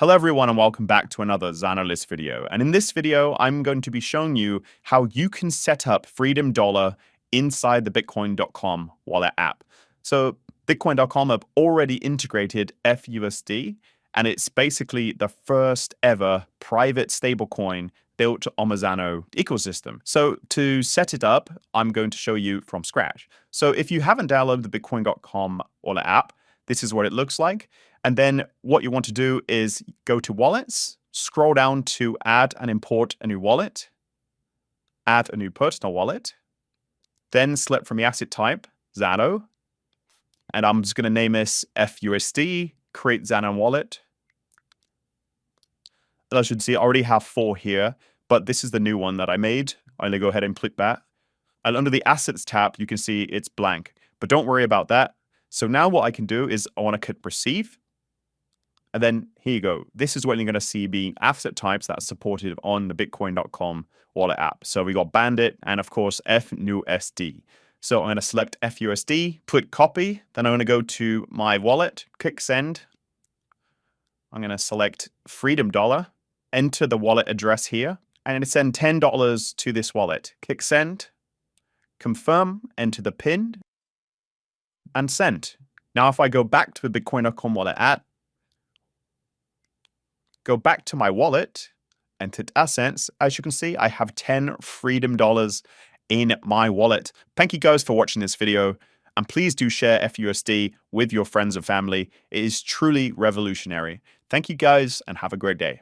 Hello everyone and welcome back to another Zano list video. And in this video, I'm going to be showing you how you can set up Freedom Dollar inside the Bitcoin.com wallet app. So Bitcoin.com have already integrated fUSD, and it's basically the first ever private stablecoin built on the Zano ecosystem. So to set it up, I'm going to show you from scratch. So if you haven't downloaded the Bitcoin.com wallet app, this is what it looks like. And then what you want to do is go to wallets, scroll down to add and import a new wallet, add a new personal wallet, then select from the asset type, Zano. And I'm just going to name this fUSD, create Zano wallet. And I should see I already have 4 here, but this is the new one that I made. I'm going to go ahead and click that. And under the assets tab, you can see it's blank, but don't worry about that. So now what I can do is I want to click receive. And then here you go. This is what you're going to see being asset types that's supported on the Bitcoin.com wallet app. So we got Bandit and of course fUSD. So I'm going to select fUSD, click copy. Then I'm going to go to my wallet, click send. I'm going to select Freedom Dollar, enter the wallet address here, and send $10 to this wallet. Click send, confirm, enter the PIN, and send. Now if I go back to the Bitcoin.com wallet app, go back to my wallet, enter assets. As you can see, I have 10 Freedom Dollars in my wallet. Thank you guys for watching this video. And please do share fUSD with your friends and family. It is truly revolutionary. Thank you guys and have a great day.